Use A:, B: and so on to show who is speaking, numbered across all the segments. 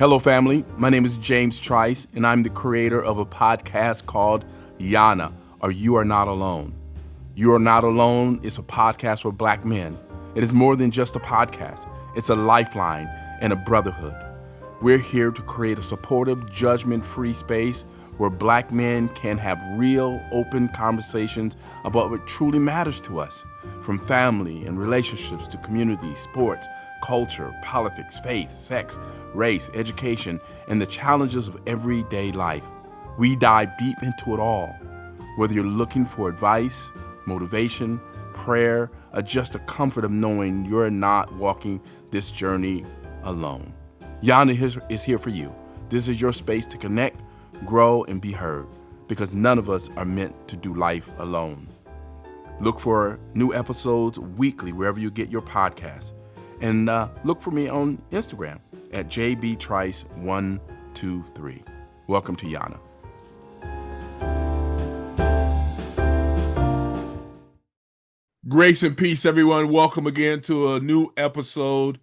A: Hello, family. My name is James Trice, and I'm the creator of a podcast called YANA, or You Are Not Alone. You Are Not Alone is a podcast for Black men. It is more than just a podcast. It's a lifeline and a brotherhood. We're here to create a supportive, judgment-free space where Black men can have real, open conversations about what truly matters to us, from family and relationships to community, sports, culture, politics, faith, sex, race, education, and the challenges of everyday life. We dive deep into it all. Whether you're looking for advice, motivation, prayer, or just a comfort of knowing you're not walking this journey alone. YANA is here for you. This is your space to connect, grow, and be heard, because none of us are meant to do life alone. Look for new episodes weekly wherever you get your podcasts. And look for me on Instagram at jbtrice123. Welcome to YANA. Grace and peace, everyone. Welcome again to a new episode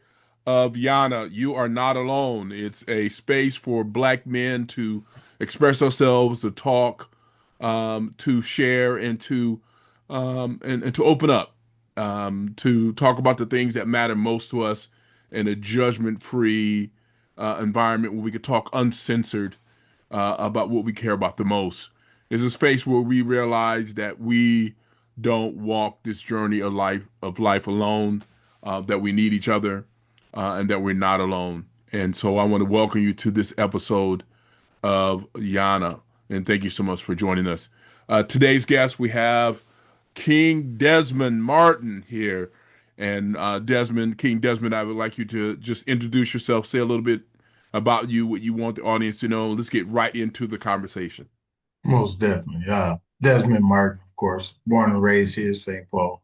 A: of YANA. You Are Not Alone. It's a space for Black men to express ourselves, to talk, to share, and to open up. To talk about the things that matter most to us in a judgment-free environment where we could talk uncensored about what we care about the most. It's a space where we realize that we don't walk this journey of life alone, that we need each other, and that we're not alone. And so I want to welcome you to this episode of YANA, and thank you so much for joining us. Today's guest, we have King Desmond Martin here. And King Desmond, I would like you to just introduce yourself, say a little bit about you, what you want the audience to know. Let's get right into the conversation.
B: Most definitely. Desmond Martin, of course, born and raised here, St. Paul,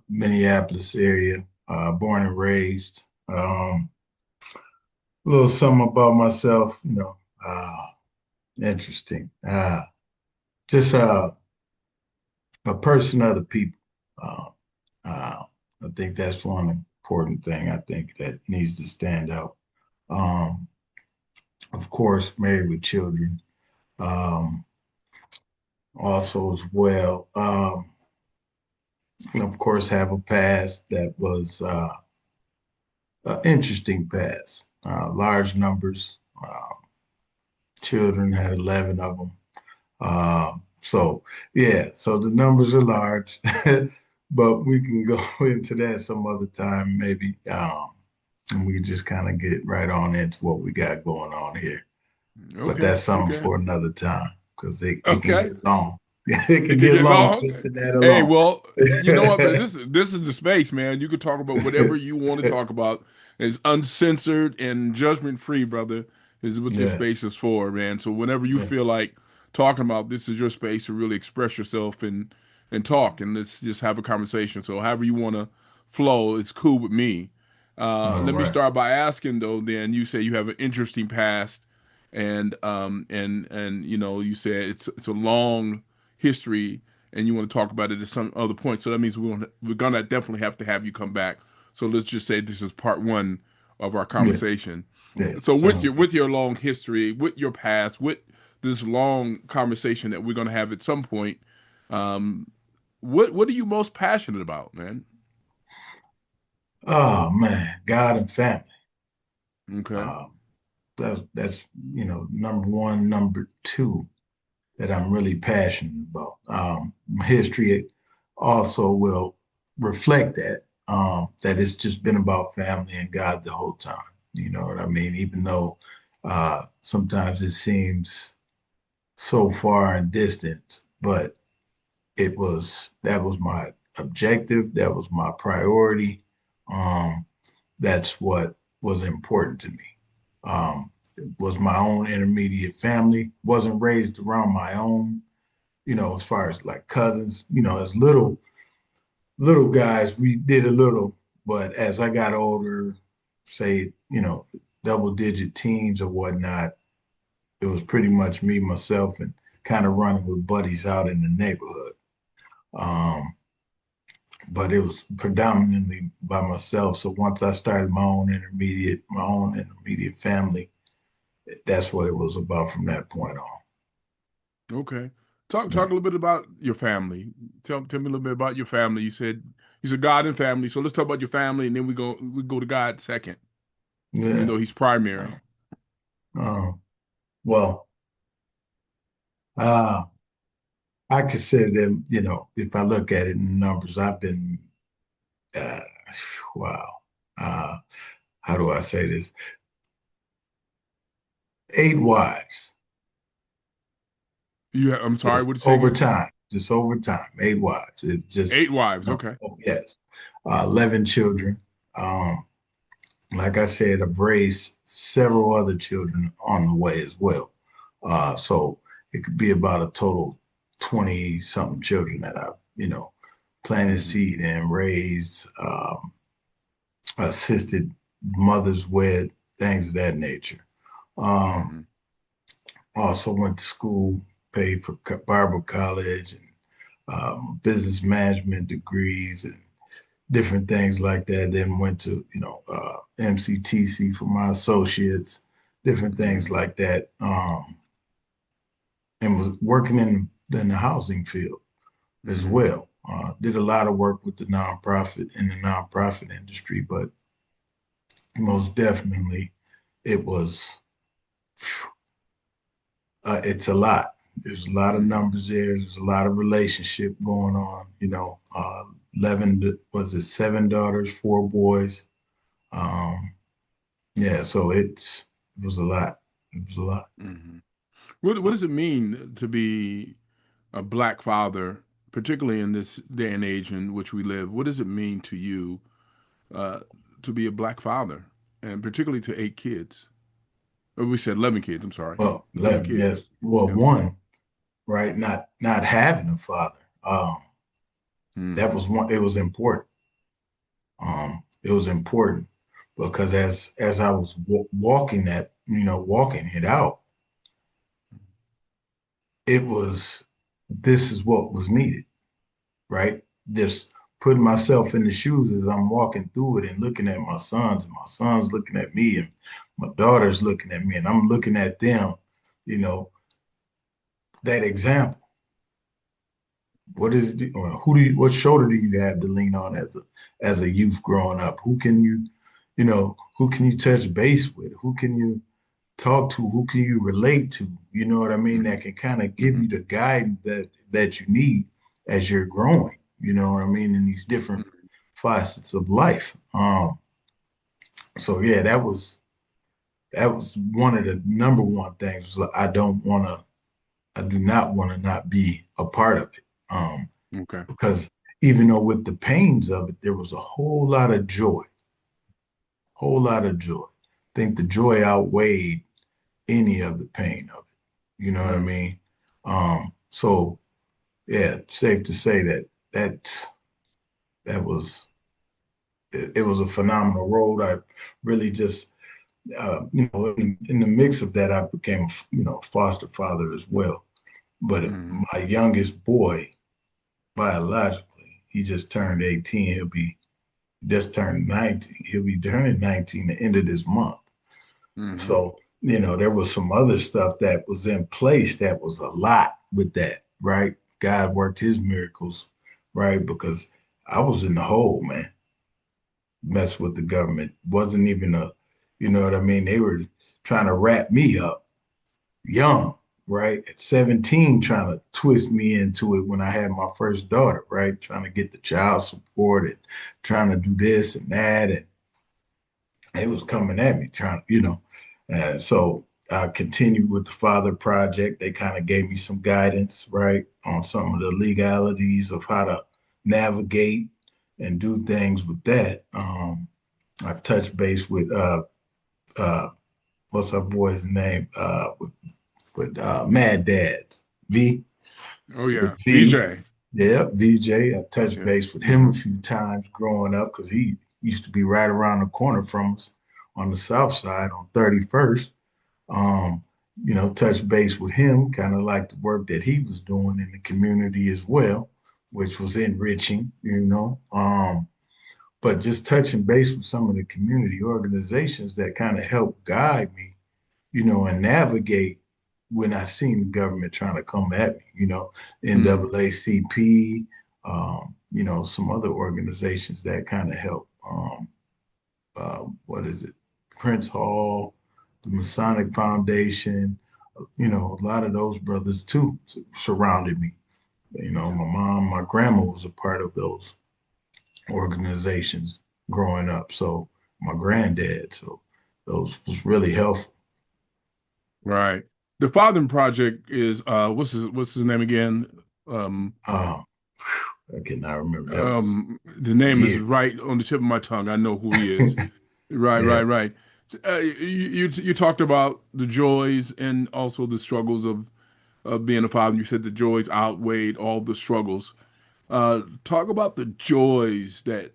B: Minneapolis area, born and raised. A little something about myself, interesting. Just a person of the people. I think that's one important thing I think that needs to stand out. Of course, married with children. Also as well, of course, have a past that was an interesting past. Large numbers, children, had 11 of them. So the numbers are large, but we can go into that some other time, maybe. And we just kind of get right on into what we got going on here. But
A: Okay.
B: that's something
A: Okay.
B: for another time because it can
A: Okay.
B: get long. It
A: It
B: can
A: can
B: get
A: get
B: long
A: long.
B: just in that
A: Hey,
B: alone.
A: well, you know what, man? This is the space, man. You can talk about whatever you want to talk about. It's uncensored and judgment free, brother. Is what this
B: Yeah,
A: space is for, man. So whenever you
B: yeah,
A: feel like talking about, this is your space to really express yourself and talk, and let's just have a conversation. So however you want to flow, it's cool with me.
B: all
A: Let me
B: right.
A: start by asking though. Then you say you have an interesting past, and you know you said it's a long history and you want to talk about it at some other point. So that means we're gonna definitely have to have you come back. So let's just say this is part one of our
B: Yeah,
A: conversation.
B: yeah.
A: So
B: Sounds good.
A: with your long history, with your past, with this long conversation that we're gonna have at some point, um, what are you most passionate about, man?
B: Oh man, God and family.
A: Okay.
B: Um, that's number one. Number two that I'm really passionate about. History also will reflect that. That it's just been about family and God the whole time. You know what I mean? Even though sometimes it seems so far and distant, but that was my objective, that was my priority. Um, that's what was important to me. It was my own intermediate family, wasn't raised around my own, as far as like cousins, as little guys, we did a little, but as I got older, say, double digit teens or whatnot, it was pretty much me, myself, and kind of running with buddies out in the neighborhood. Um, but it was predominantly by myself. So once I started my own intermediate family, that's what it was about from that point on.
A: Okay. Talk
B: Yeah.
A: a little bit about your family. Tell me a little bit about your family. You said God and family. So let's talk about your family, and then we go to God second, even
B: Yeah.
A: though He's primary.
B: Um, well, uh, I consider them, if I look at it in numbers, I've been, uh, wow, uh, how do I say this? 8 wives,
A: I'm sorry.
B: just
A: What did you say
B: over
A: again?
B: time, just over time, 8 wives. It
A: Eight
B: just,
A: wives. Okay.
B: oh, yes, 11 children. Um, like I said, I've raised several other children on the way as well. So it could be about a total 20 something children that I've, planted
A: Mm-hmm.
B: seed and raised, assisted mothers with, things of that nature. Um,
A: Mm-hmm.
B: Also went to school, paid for Bible college and business management degrees and different things like that. Then went to, MCTC for my associates, different things
A: Mm-hmm.
B: like that. And was working in the housing field as
A: Mm-hmm.
B: well. Did a lot of work with the nonprofit industry, but most definitely it was it's a lot. There's a lot of
A: Mm-hmm.
B: numbers there. There's a lot of relationship going on. 11, was it 7 daughters, 4 boys? Um, yeah, so it was a lot. It was a lot.
A: Mm-hmm. What does it mean to be a black father, particularly in this day and age in which we live? What does it mean to you uh, to be a black father, and particularly to 8 kids? Or we said 11 kids. I'm sorry,
B: Well,
A: 11
B: 11,
A: kids.
B: yes. Well,
A: Yep.
B: one, right? Not having a father. That
A: Mm-hmm.
B: was one. It was important. It was important because as I was walking it out, it was this is what was needed, right? Just putting myself in the shoes as I'm walking through it and looking at my sons, and my sons looking at me, and my daughter's looking at me, and I'm looking at them, you know, that example. What is it, or what shoulder do you have to lean on as a youth growing up? Who can you touch base with? Who can you talk to? Who can you relate to? You know what I mean? That can kind of give
A: Mm-hmm.
B: you the guidance that you need as you're growing. You know what I mean? In these different facets of life. So yeah, that was one of the number one things. I do not want to not be a part of it.
A: Okay.
B: Because even though with the pains of it, there was a whole lot of joy. I think the joy outweighed any of the pain of it. You know what I
A: Mm-hmm.
B: mean? So yeah, safe to say that that was it was a phenomenal road. I really just in the mix of that, I became foster father as well. But
A: Mm-hmm.
B: my youngest boy, biologically, he just turned 18. Just turned 19. He'll be turning 19 the end of this month.
A: Mm-hmm.
B: So, there was some other stuff that was in place that was a lot with that, right? God worked his miracles, right? Because I was in the hole, man. Mess with the government. Wasn't even you know what I mean? They were trying to wrap me up young, right? At 17, trying to twist me into it when I had my first daughter, right? Trying to get the child support and trying to do this and that. And it was coming at me, so I continued with the Father Project. They kind of gave me some guidance, right, on some of the legalities of how to navigate and do things with that. I've touched base with uh, what's our boy's name? With Mad Dads,
A: Oh
B: with
A: yeah,
B: V.
A: VJ.
B: Yeah, VJ. I touched
A: Yeah.
B: base with him
A: Mm-hmm.
B: a few times growing up because he used to be right around the corner from us on the south side on 31st. Um, touch base with him, kind of like the work that he was doing in the community as well. which was enriching, but just touching base with some of the community organizations that kind of helped guide me, and navigate when I seen the government trying to come at me,
A: Mm,
B: NAACP, some other organizations that kind of help. What is it? Prince Hall, the Masonic Foundation, a lot of those brothers too surrounded me.
A: yeah.
B: My mom, my grandma was a part of those organizations growing up. So my granddad, so those was really helpful.
A: Right. The Fathering Project is what's his name again? Um,
B: Um, I cannot remember. That was
A: the name is
B: years.
A: right on the tip of my tongue. I know who he is. Right,
B: Yeah,
A: right, right. You talked about the joys and also the struggles of being a father. You said the joys outweighed all the struggles. Talk about the joys that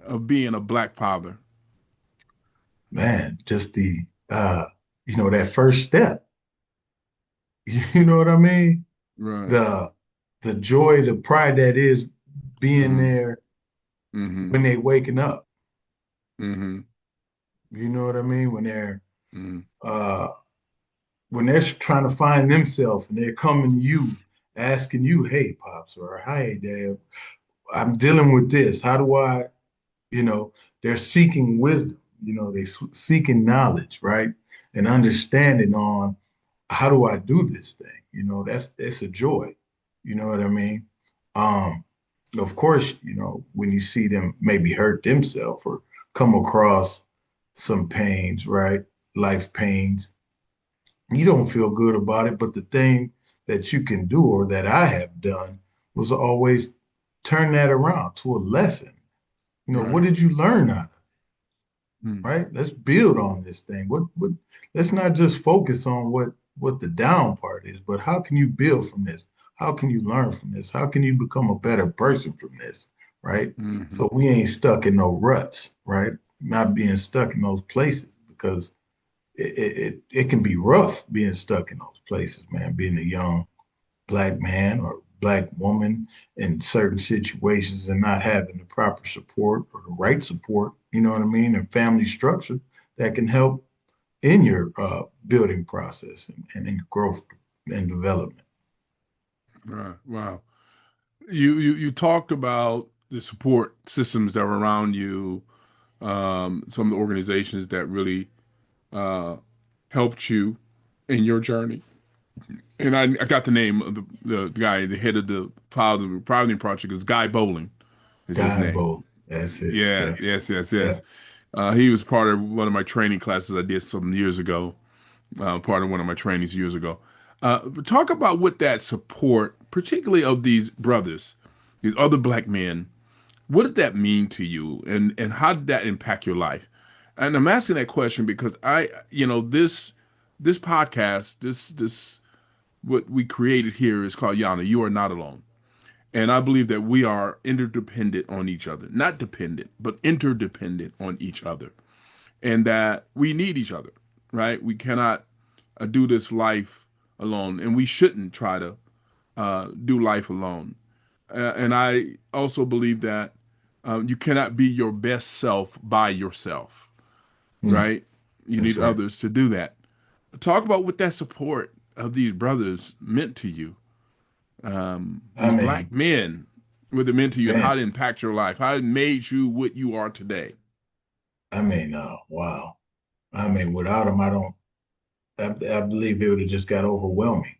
A: of being a black father.
B: man, just that first step. You know what I mean?
A: Right.
B: The the joy, the pride that is being
A: Mm-hmm.
B: there
A: Mm-hmm.
B: when they waking up.
A: Mm-hmm.
B: You know what I mean?
A: Mm-hmm.
B: Uh when they're trying to find themselves and they're coming to you, asking you, "Hey, pops," or "Hi, dad, I'm dealing with this. How do I?" They're seeking wisdom. They seeking knowledge, right, and understanding on how do I do this thing. That's a joy. You know what I mean? Um, of course, when you see them maybe hurt themselves or come across some pains, right? Life pains, you don't feel good about it. But the thing that you can do or that I have done was always turn that around to a lesson. What
A: Right.
B: did you learn out of it?
A: Mm-hmm.
B: Right? Let's build on this thing. What let's not just focus on what the down part is, but how can you build from this? How can you learn from this? How can you become a better person from this? Right?
A: Mm-hmm.
B: So we ain't stuck in no ruts, right? Not being stuck in those places because it can be rough being stuck in those places, man. Being a young black man or black woman in certain situations and not having the proper support or the right support, you know what I mean, and family structure that can help in your building process and in growth and development.
A: Right. Wow. You talked about the support systems that were around you, some of the organizations that really uh, helped you in your journey. And I got the name of the guy, the head of the Fathering Project is Guy Bowling, is his
B: Guy
A: name.
B: Bowl, that's it. Yeah,
A: Yes, yes, yes,
B: yeah.
A: yes. He was part of one of my training classes I did some years ago, part of one of my trainings years ago. But talk about what that support, particularly of these brothers, these other black men, what did that mean to you, and how did that impact your life? And I'm asking that question because this podcast, this what we created here is called Yana. You are not alone. And I believe that we are interdependent on each other, not dependent, but interdependent on each other, and that we need each other, right? We cannot do this life alone, and we shouldn't try to do life alone. And I also believe that you cannot be your best self by yourself,
B: Mm,
A: right? You
B: that's
A: need
B: right.
A: others to do that. Talk about what that support of these brothers meant to you,
B: I
A: these
B: mean,
A: black men, what it meant to you, and
B: man,
A: how it impacted your life, how it made you what you are today.
B: wow. I mean, without them, I believe it would have just got overwhelming,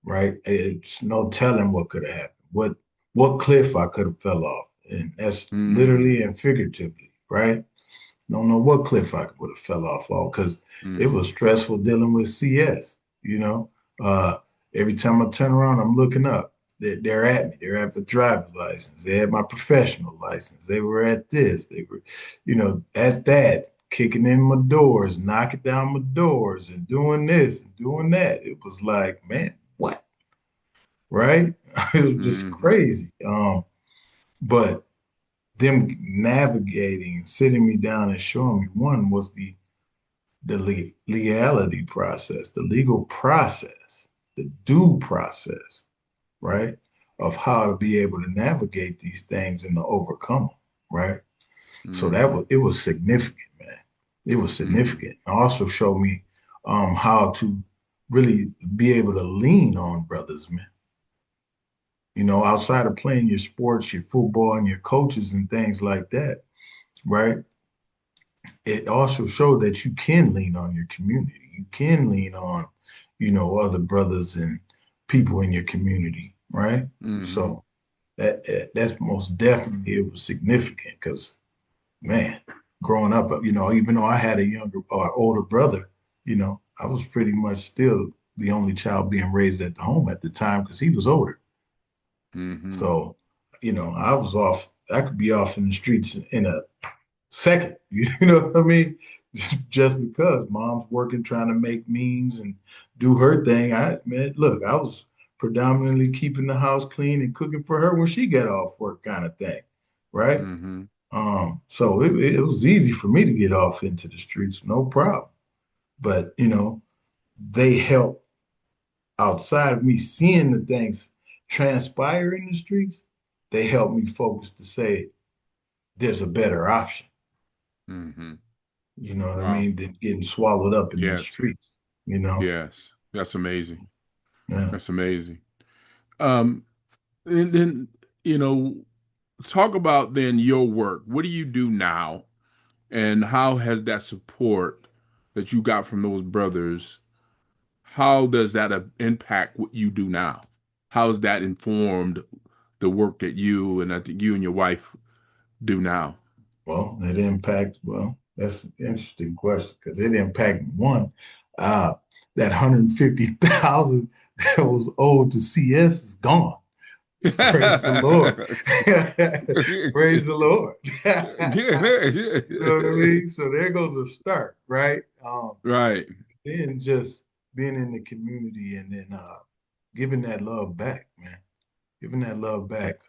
B: right? It's no telling what could have happened, what cliff I could have fell off, and that's
A: Mm-hmm.
B: literally and figuratively, right? Don't know what cliff I would have fell off on because it
A: Mm-hmm.
B: was stressful dealing with CS. You know, uh, every time I turn around, I'm looking up. They're at me. They're at the driver's license. They had my professional license. They were at this. They were, at that, kicking in my doors, knocking down my doors, and doing this and doing that. It was like, man, what? Right? It was just
A: Mm-hmm.
B: crazy. But them navigating, sitting me down and showing me one was the legality process, the legal process, the due process, right? of how to be able to navigate these things and to overcome them, right? So
A: Mm-hmm.
B: it was significant, man. It was
A: Mm-hmm.
B: significant. It also showed me how to really be able to lean on brothers, man. You know, outside of playing your sports, your football, and your coaches and things like that, right? It also showed that you can lean on your community. You can lean on, other brothers and people in your community, right?
A: Mm-hmm.
B: So that's most definitely it was significant because man, growing up, even though I had a younger or older brother, I was pretty much still the only child being raised at the home at the time because he was older.
A: Mm-hmm.
B: So, I was off. I could be off in the streets in a second. You know what I mean? Just because mom's working, trying to make means and do her thing. Look, I was predominantly keeping the house clean and cooking for her when she got off work, kind of thing, right?
A: Mm-hmm.
B: So it was easy for me to get off into the streets, no problem. But they help outside of me seeing the things transpire in the streets. They help me focus to say there's a better option.
A: Mm-hmm.
B: You know what I
A: Wow.
B: mean? Than getting swallowed up in these
A: Yes.
B: streets. You know?
A: Yes. That's amazing.
B: Yeah.
A: That's amazing. Um, and then, you know, talk about then your work. What do you do now? And how has that support that you got from those brothers, how does that impact what you do now? How has that informed the work that you and I think you and your wife do now?
B: That's an interesting question because it impacted one, uh, that 150,000 that was owed to CS is gone. Praise the Lord. Praise the Lord. You know what I mean? So there goes a start, right?
A: Right.
B: Then just being in the community and then giving that love back, man. Giving that love back.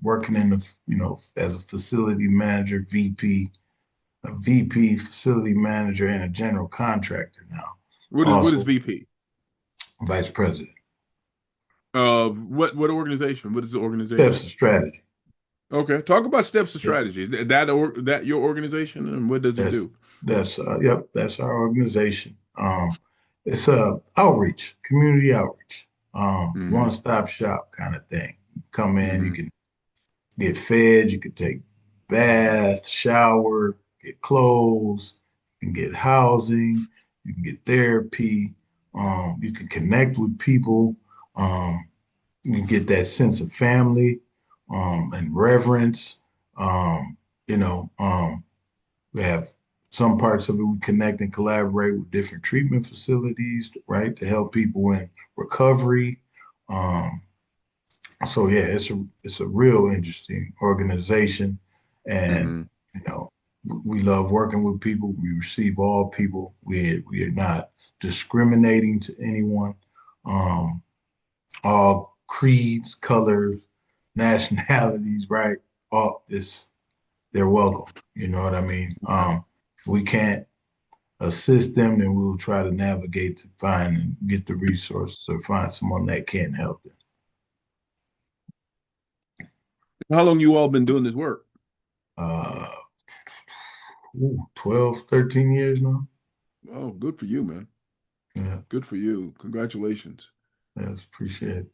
B: Working in as a facility manager, a VP, facility manager, and a general contractor now.
A: What is
B: Also,
A: VP?
B: vice president.
A: What organization? What is the
B: Steps
A: organization?
B: of strategy.
A: Okay, talk about steps of
B: Yeah,
A: strategies. That your organization and what does it
B: that's
A: do?
B: yep, that's our organization. It's outreach, community outreach,
A: Mm-hmm.
B: one-stop shop kind of thing. Come in, you
A: Mm-hmm.
B: can get fed, you can take bath, shower, get clothes, you can get housing, you can get therapy, you can connect with people, um, you can get that sense of family, and reverence. Um, you know, we have some parts of it we connect and collaborate with different treatment facilities, right, to help people in recovery. Um, so yeah, it's a real interesting organization, and
A: Mm-hmm.
B: you know we love working with people. We receive all people. We are not discriminating to anyone. Um, all creeds, colors, nationalities, right? All this they're welcome. You know what I mean?
A: Okay.
B: If we can't assist them, then we'll try to navigate to find and get the resources or find someone that can help them.
A: How long you all been doing this work?
B: Uh, 12, 13 years now.
A: Oh, good for you, man.
B: Yeah,
A: Good for you. Congratulations.
B: that's appreciate it.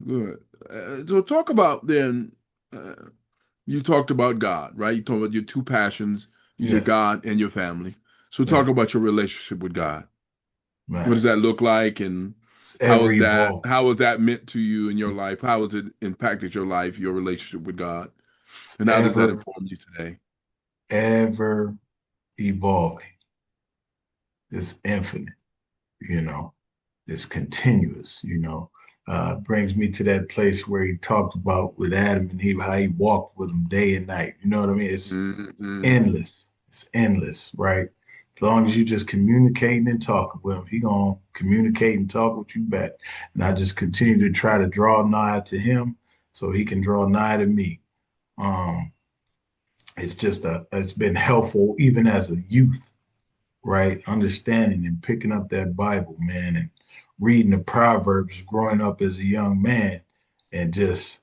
A: Good. So talk about then. Uh, you talked about God, right? You talked about your two passions. You said
B: Yes,
A: God and your family. So
B: yeah,
A: talk about your relationship with God. What does
B: man.
A: that look like, and
B: It's ever evolving.
A: how was that meant to you in your life? How has it impacted your life, your relationship with God,
B: It's
A: and how does that inform you today?
B: ever evolving. It's infinite, you know. It's continuous, brings me to that place where he talked about with Adam and Eve, how he walked with them day and night. You know what I mean? It's
A: Hmm.
B: endless. It's endless, right? As long as you just communicating and talking with him, he gonna communicate and talk with you back. And I just continue to try to draw nigh to him so he can draw nigh to me. Um, it's been helpful even as a youth, right? Understanding and picking up that Bible, man, and reading the Proverbs growing up as a young man. and just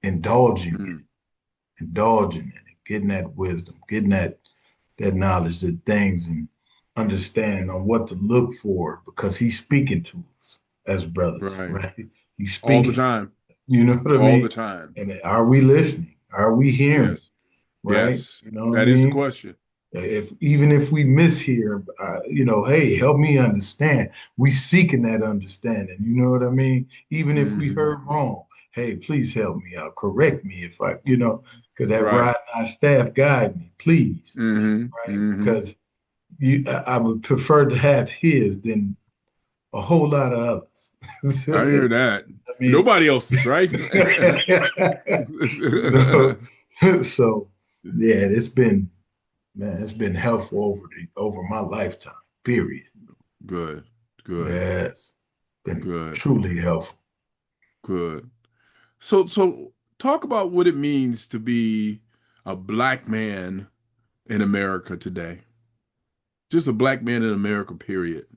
B: indulging in
A: Mm.
B: it, indulging in it, getting that wisdom, getting that knowledge, that things, and understanding on what to look for because he's speaking to us as brothers,
A: Right.
B: right? He's
A: All the
B: speaking,
A: time.
B: you know what I
A: All
B: mean?
A: the time.
B: And are we listening? Are we hearing?
A: Yes.
B: Right?
A: Yes.
B: You know what I
A: That is the
B: mean?
A: question.
B: If even if we mishear, hey, help me understand. We seeking that understanding. You know what I mean? Even if we
A: Hmm.
B: heard wrong, hey, please help me out. Correct me if because that
A: Right.
B: rod and our staff guide me, please.
A: Hmm.
B: Right?
A: Hmm.
B: Because I would prefer to have his than a whole lot of others.
A: I hear that.
B: I mean,
A: Nobody else's, right?
B: you know, so yeah, it's been helpful over my lifetime, period.
A: Good. Good.
B: Yeah, it's been
A: Good.
B: truly helpful.
A: Good. So talk about what it means to be a black man in America today. Just a black man in America, period.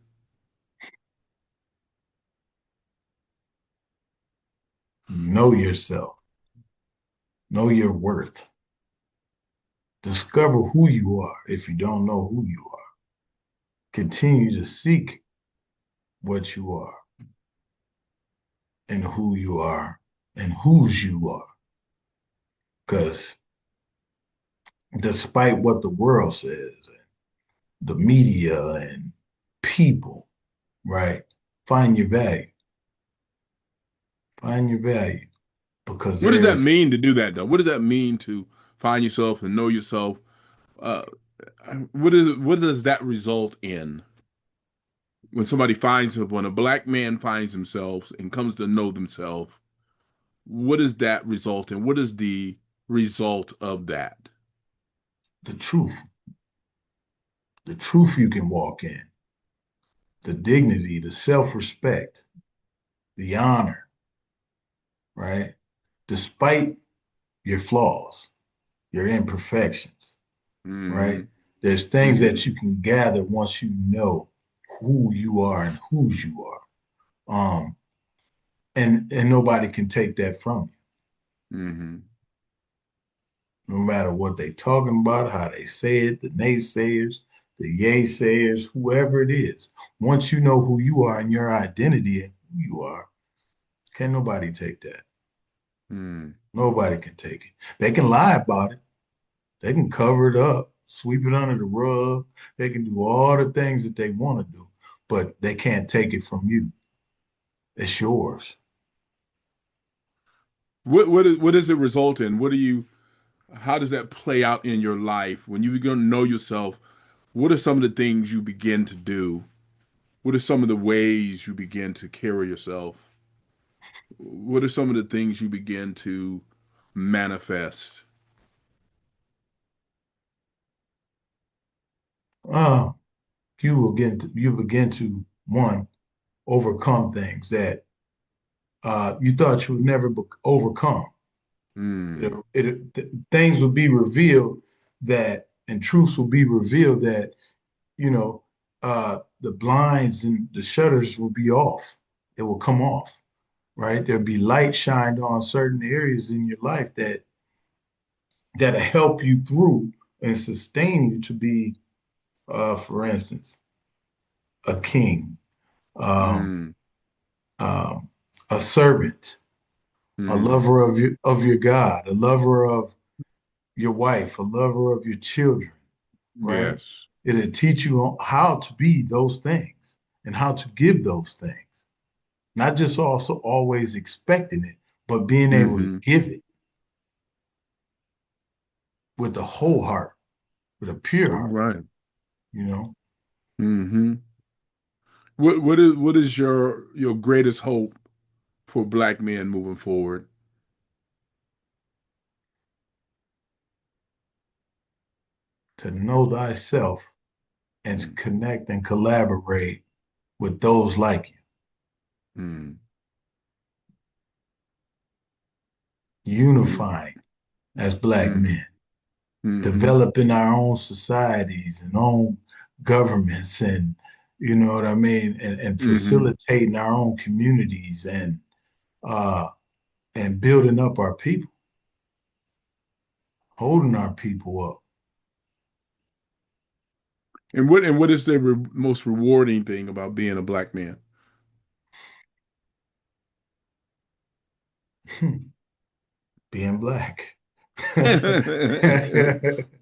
B: Know yourself, know your worth, discover who you are if you don't know who you are. Continue to seek what you are and who you are and whose you are. Because despite what the world says, and the media and people, right? Find your value. Find your value because
A: What does that
B: there's
A: mean to do that, though? What does that mean to find yourself and know yourself? Uh, what does that result in when when a black man finds himself and comes to know themselves? What does that result in? What is the result of that?
B: the truth you can walk in, the dignity, the self respect, the honor, right? Despite your flaws, your imperfections, right?
A: Hmm.
B: There's things
A: Hmm.
B: that you can gather once you know who you are and whose you are. Um, and nobody can take that from
A: Hmm.
B: you, no matter what they talking about, how they say it, the naysayers, the yay sayers, whoever it is. Once you know who you are and your identity and who you are, can nobody take that.
A: Hmm.
B: Nobody can take it. They can lie about it. They can cover it up, sweep it under the rug. They can do all the things that they want to do, but they can't take it from you. It's yours.
A: What does it result in? What do you How does that play out in your life when you begin to know yourself? What are some of the things you begin to do? What are some of the ways you begin to carry yourself? What are some of the things you begin to manifest?
B: Uh, you begin to one overcome things that you thought you would never overcome.
A: Hmm.
B: Things will be revealed that, and truths will be revealed that, you know, the blinds and the shutters will be off. It will come off, right? There'll be light shined on certain areas in your life that'll help you through and sustain you to be, for instance, a king, um,
A: Hmm.
B: um, a servant, a
A: Hmm.
B: lover of your God, a lover of your wife, a lover of your children, right?
A: Yes.
B: It'll teach you how to be those things and how to give those things, not just also always expecting it, but being able to
A: Hmm.
B: give it with a whole heart, with a pure
A: All
B: heart,
A: right.
B: you know,
A: Hmm. What is your greatest hope for black men moving forward?
B: to know thyself and to
A: Mm-hmm.
B: connect and collaborate with those like you, unifying as black
A: Hmm.
B: men,
A: Hmm.
B: developing our own societies and own governments and you know what I mean, and
A: Hmm.
B: facilitating our own communities and uh, and building up our people, holding our people up.
A: And what is the most rewarding thing about being a black man?
B: Being black.
A: What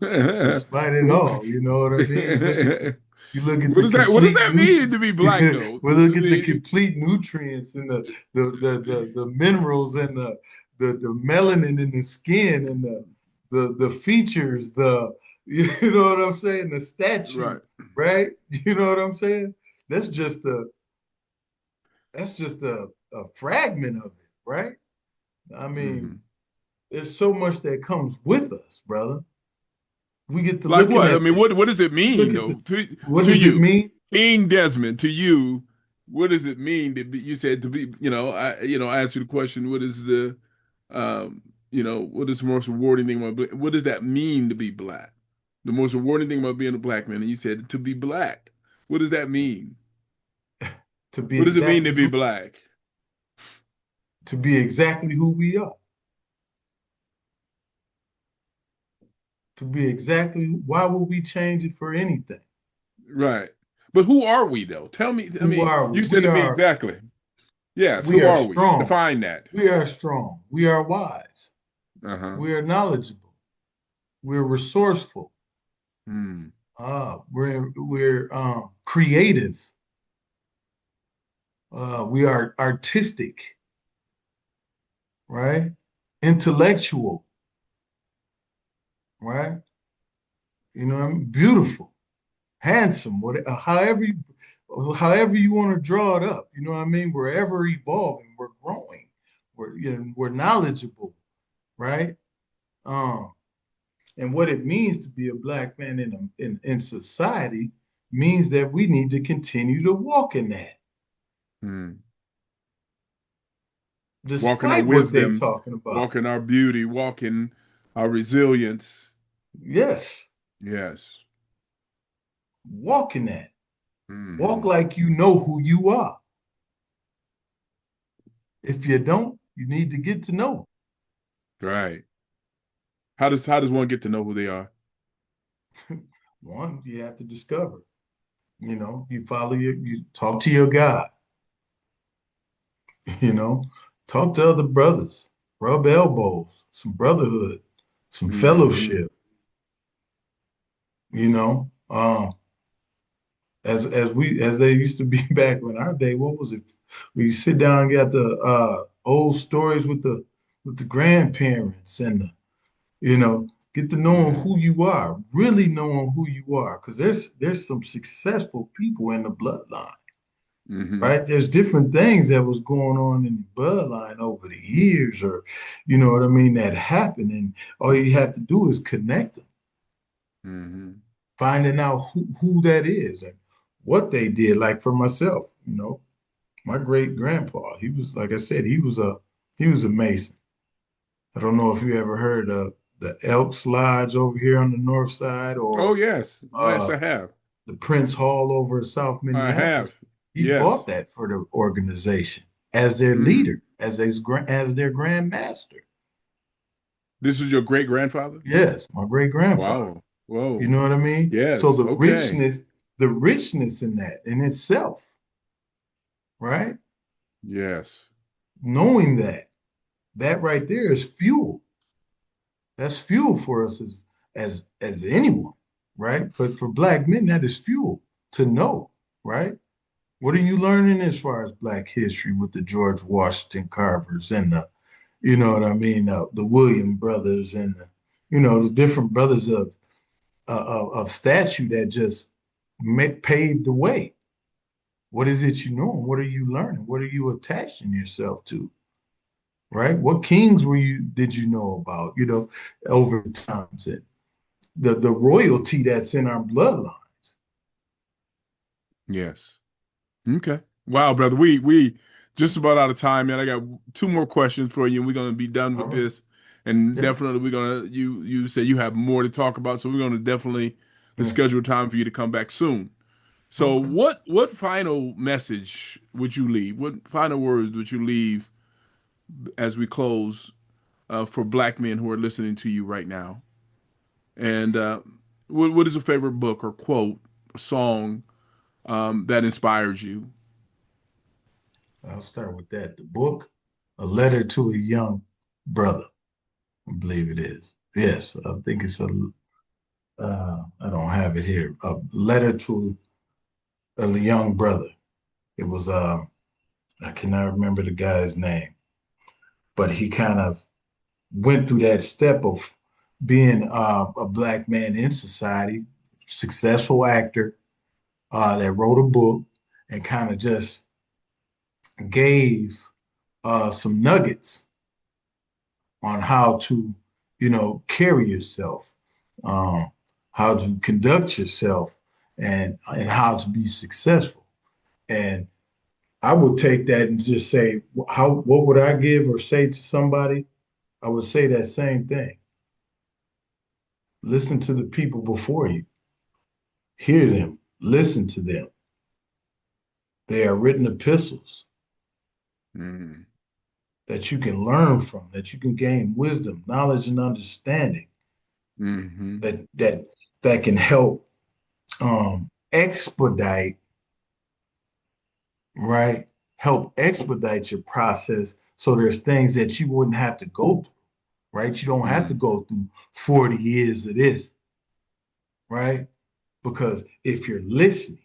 B: Despite it all, you know what I mean? You look at the
A: what does
B: complete
A: that mean to be black though?
B: we
A: I
B: look at the
A: mean,
B: complete nutrients and the minerals and the melanin in the skin and the features, the you know what I'm saying, the statue,
A: right.
B: right? You know what I'm saying? That's just a that's just a fragment of it, right? I mean,
A: Hmm.
B: there's so much that comes with us, brother. We get to
A: Like
B: looking
A: what? I
B: at
A: mean,
B: the
A: what does it
B: we look
A: mean
B: at the
A: though
B: what
A: to
B: does it
A: you,
B: mean
A: King Desmond? To you, what does it mean to be? You said to be. I asked you the question. What is the, what is the most rewarding thing about what does that mean to be black? The most rewarding thing about being a black man, and you said to be black. What does that mean?
B: to be
A: What does it mean
B: exactly
A: to be
B: who
A: black?
B: we are, to be exactly why would we change it for anything?
A: Right. But who are we though? Tell me. I
B: Who
A: mean,
B: are we?
A: you said to me exactly. Yes.
B: We
A: Who
B: are
A: are we?
B: strong.
A: Define that.
B: We are strong. We are wise.
A: Uh-huh.
B: We are knowledgeable. We're resourceful.
A: Hmm.
B: We're creative. We are artistic, right? Intellectual, right? You know what I mean? Beautiful, handsome, whatever, however you want to draw it up. You know what I mean? We're ever evolving. We're growing. We're knowledgeable, right? Um, and what it means to be a black man in society means that we need to continue to walk in that,
A: Hmm. Walking our
B: despite what they
A: wisdom,
B: talking about.
A: walking our beauty, walking our resilience.
B: Yes,
A: Yes.
B: walk in that. Walk
A: Hmm.
B: like you know who you are. If you don't, you need to get to know.
A: Right. How does one get to know who they are?
B: One, you have to discover. You follow you talk to your God, you know, talk to other brothers, rub elbows, some brotherhood, some
A: Hmm.
B: fellowship, you know. As they used to be back in our day, what was it? We sit down and got the old stories with the grandparents and get to knowing
A: Yeah.
B: who you are, really knowing who you are, because there's some successful people in the bloodline,
A: Hmm.
B: right? There's different things that was going on in the bloodline over the years, or you know what I mean, that happened, and all you have to do is connect them,
A: Hmm.
B: finding out who that is and what they did. Like for myself, my great grandpa, he was, like I said, he was a Mason. I don't know if you ever heard of the Elks Lodge over here on the north side,
A: Oh
B: or
A: yes. Yes,
B: uh,
A: I have.
B: the Prince Hall over in South
A: I have.
B: Minneapolis. He bought
A: Yes.
B: that for the organization as their
A: Mm.
B: leader, as their grand master.
A: This is your great grandfather?
B: Yes, my great grandfather.
A: Wow.
B: You
A: Whoa.
B: know what I mean? So
A: Yes. Okay.
B: the richness in that in itself, right?
A: Yes.
B: Knowing that right there is fuel. That's fuel for us as anyone, right? But for black men, that is fuel to know, right? What are you learning as far as black history with the George Washington Carvers and you know what I mean, the William brothers and the different brothers of statue that just paved the way. What is it you know? What are you learning? What are you attaching yourself to? Right? What kings did you know about? Over times, and the royalty that's in our bloodlines.
A: Yes. Okay. Wow, brother. We just about out of time, man. I got two more questions for you, and we're gonna be done
B: All
A: with
B: right.
A: this. And
B: Yeah.
A: definitely we're gonna you say you have more to talk about, so we're gonna definitely
B: Yeah.
A: schedule time for you to come back soon. So
B: Okay.
A: what final message would you leave? What final words would you leave as we close for Black men who are listening to you right now? And what is a favorite book or quote, or song that inspires you?
B: I'll start with that. The book, A Letter to a Young Brother, I believe it is. Yes, I think it's I don't have it here. A Letter to a Young Brother. It was, I cannot remember the guy's name, but he kind of went through that step of being a black man in society, successful actor that wrote a book and kind of just gave some nuggets on how to, carry yourself, um, how to conduct yourself, and how to be successful. And I would take that and just say, what would I give or say to somebody? I would say that same thing. Listen to the people before you, hear them, listen to them. They are written epistles
A: Mm-hmm.
B: that you can learn from, that you can gain wisdom, knowledge, and understanding
A: Mm-hmm.
B: that can help expedite, right? Help expedite your process so there's things that you wouldn't have to go through, right? You don't have to
A: Mm-hmm.
B: go through 40 years of this, right? Because if you're listening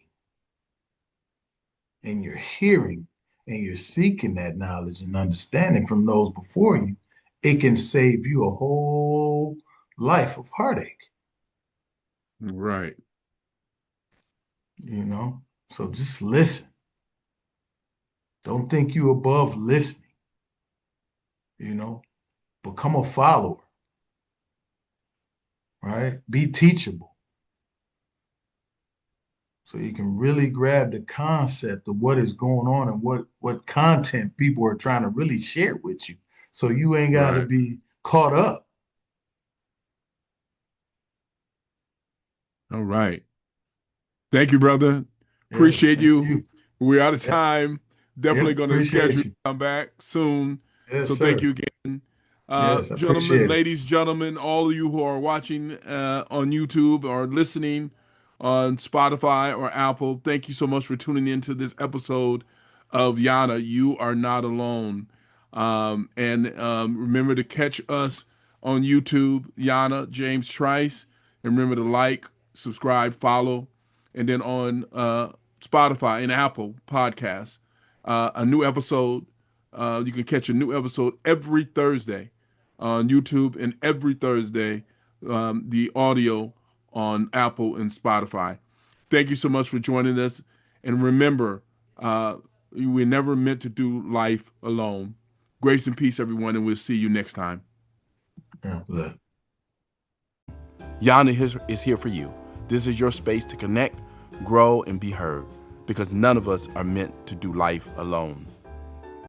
B: and you're hearing and you're seeking that knowledge and understanding from those before you, it can save you a whole life of heartache,
A: Right.
B: you know? So just listen. Don't think you above listening, you know? Become a follower, right? Be teachable so you can really grab the concept of what is going on and what content people are trying to really share with you. So you ain't got to
A: Right.
B: be caught up.
A: All right. Thank you, brother.
B: Yes,
A: Appreciate
B: thank
A: you.
B: you.
A: We're out of
B: Yep,
A: time.
B: yep,
A: Definitely going to schedule
B: appreciate
A: you to
B: you.
A: come back soon.
B: Yes,
A: So thank
B: sir.
A: you again.
B: Yes, I
A: Gentlemen,
B: appreciate it.
A: ladies, gentlemen, all of you who are watching on YouTube or listening on Spotify or Apple, thank you so much for tuning into this episode of Yana. You are not alone. And remember to catch us on YouTube, Yana, James Trice. And remember to like, subscribe, follow. And then on Spotify and Apple Podcasts, a new episode. You can catch a new episode every Thursday on YouTube and every Thursday the audio on Apple and Spotify. Thank you so much for joining us. And remember, we're never meant to do life alone. Grace and peace, everyone, and we'll see you next time.
B: Yeah, look.
A: Yana is here for you. This is your space to connect, grow, and be heard because none of us are meant to do life alone.